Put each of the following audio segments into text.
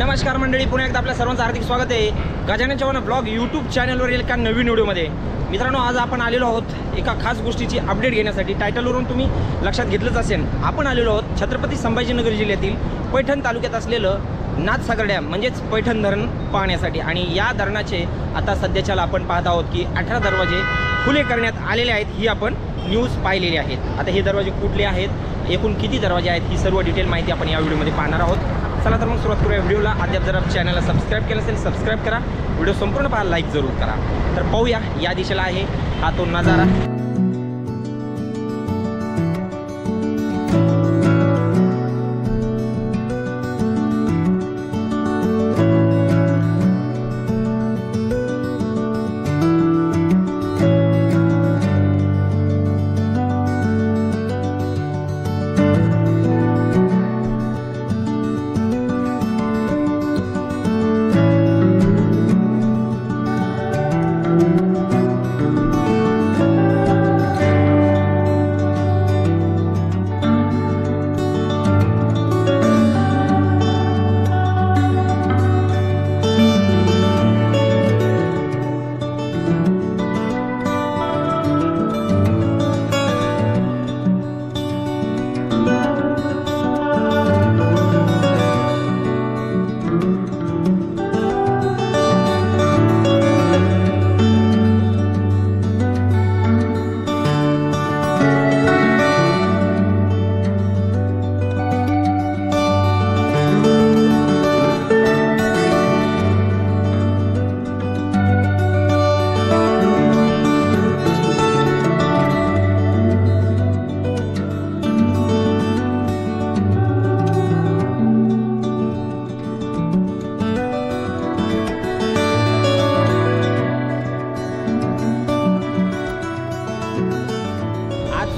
नमस्कार मंडळी, पुन्हा एकदा आपल्या सर्वांचं हार्दिक स्वागत आहे गजानन चव्हाण ब्लॉग यूट्यूब चॅनलवरील एका नवीन व्हिडिओमध्ये। मित्रांनो, आज आपण आलेलो आहोत एका खास गोष्टीची अपडेट घेण्यासाठी। टायटलवरून तुम्ही लक्षात घेतलंच असेल, आपण आलेलो आहोत छत्रपती संभाजीनगर जिल्ह्यातील पैठण तालुक्यात असलेलं नाथसागर डॅम म्हणजेच पैठण धरण पाहण्यासाठी। आणि या धरणाचे आता सध्याच्याला आपण पाहत आहोत की 18 दरवाजे खुले करण्यात आलेले आहेत। ही आपण न्यूज पाहिलेली आहेत। आता हे दरवाजे कुठले आहेत, एकूण किती दरवाजे आहेत, ही सर्व डिटेल माहिती आपण या व्हिडिओमध्ये पाहणार आहोत। चला तर मग सुरुवात करूया व्हिडिओला। अद्याप जर चॅनलला सबस्क्राईब केलं असेल सबस्क्राईब करा, व्हिडिओ संपूर्ण पहा, लाईक जरूर करा। तर पाहूया या दिशेला आहे हा तो नजारा।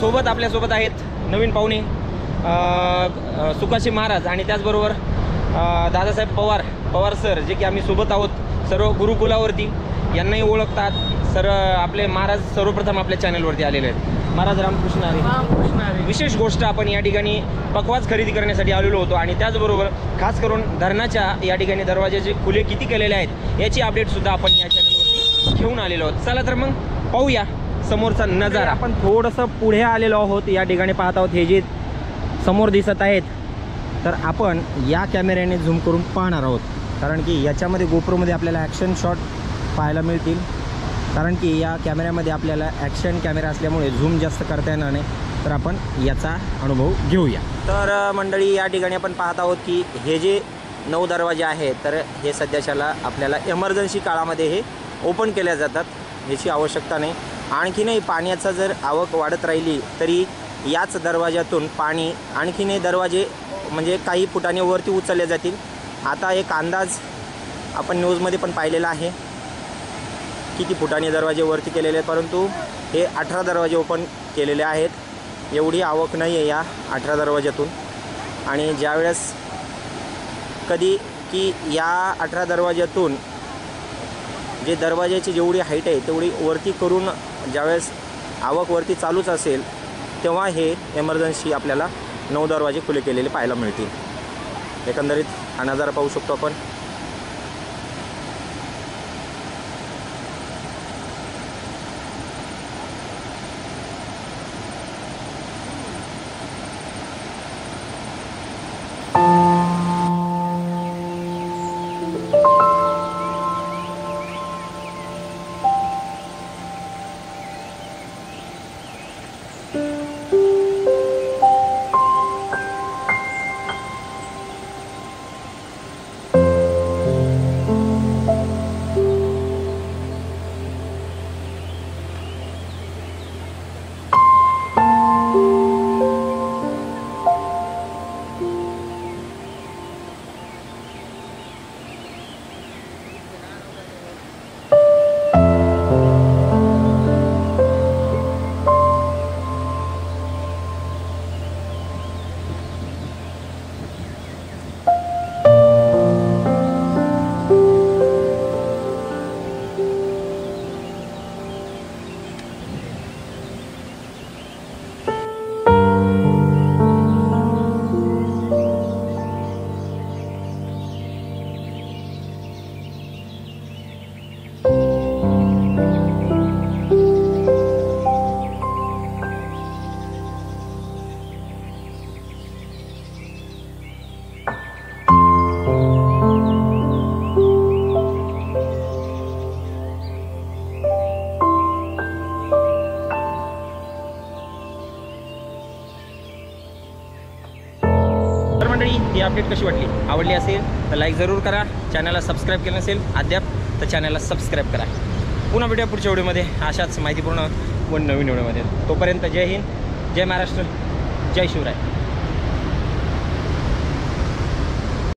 सोबत आपल्यासोबत आहेत नवीन पाहुणे सुकाशी महाराज आणि त्याचबरोबर दादासाहेब पवार सर, जे की आम्ही सोबत आहोत सर्व गुरुकुलावरती। यांनाही ओळखतात सर। आपले महाराज सर्वप्रथम आपल्या चॅनलवरती आलेले आहेत। महाराज रामकृष्ण हरी। विशेष गोष्ट, आपण या ठिकाणी पकवाज खरेदी करण्यासाठी आलेलो होतो आणि त्याचबरोबर खास करून धरणाच्या या ठिकाणी दरवाजाचे खुले किती केलेले आहेत याची अपडेटसुद्धा आपण या चॅनलवरती घेऊन आलेलो आहोत। चला तर मग पाहूया समोरचा नजारा। आपण थोडंसं पुढे आलेलो आहोत। या ठिकाणी पाहत आहोत हे जे समोर दिसत आहेत, तर आपण या कॅमेऱ्याने झूम करून पाहणार आहोत, कारण की याच्यामध्ये गोप्रोमध्ये आपल्याला ॲक्शन शॉट पाहायला मिळतील। कारण की या कॅमेऱ्यामध्ये आपल्याला ॲक्शन कॅमेरा असल्यामुळे झूम जास्त करता येणार नाही, तर आपण याचा अनुभव घेऊया। तर मंडळी, या ठिकाणी आपण पाहत आहोत की हे जे 9 दरवाजे आहेत, तर हे सध्याच्याला आपल्याला इमर्जन्सी काळामध्ये हे ओपन केल्या जातात, याची आवश्यकता नाही। आणखीनही पाण्याचा जर आवक वाढत राहिली तरी याच दरवाज्यातून पाणी आणखीनही दरवाजे म्हणजे काही फुटाने वरती उचलले जातील। आता एक अंदाज आपण न्यूजमध्ये पण पाहिलेला आहे किती फुटाने दरवाजे वरती केलेले आहेत, परंतु हे 18 दरवाजे ओपन केलेले आहेत। एवढी आवक नाही आहे या 18 दरवाज्यातून। आणि ज्यावेळेस कधी की या 18 दरवाज्यातून जे दरवाजाची जेवढी हाईट आहे तेवढी वरती करून ज्यावेळेस आवक वरती चालूच असेल तेव्हा हे इमर्जन्सी आपल्याला 9 दरवाजे खुले केलेले पाहायला मिळतील। एकंदरीत हा नजारा पाहू शकतो आपण। ही अपडेट कशी वाटली, आवडली असेल तर लाईक जरूर करा. चॅनलला सबस्क्राईब केलं नसेल अद्याप तर चॅनलला सबस्क्राईब करा. पुन्हा भेटूया पुढच्या व्हिडिओमध्ये अशाच माहितीपूर्ण व नवीन व्हिडिओमध्ये. तोपर्यंत जय हिंद, जय महाराष्ट्र, जय शिवराय.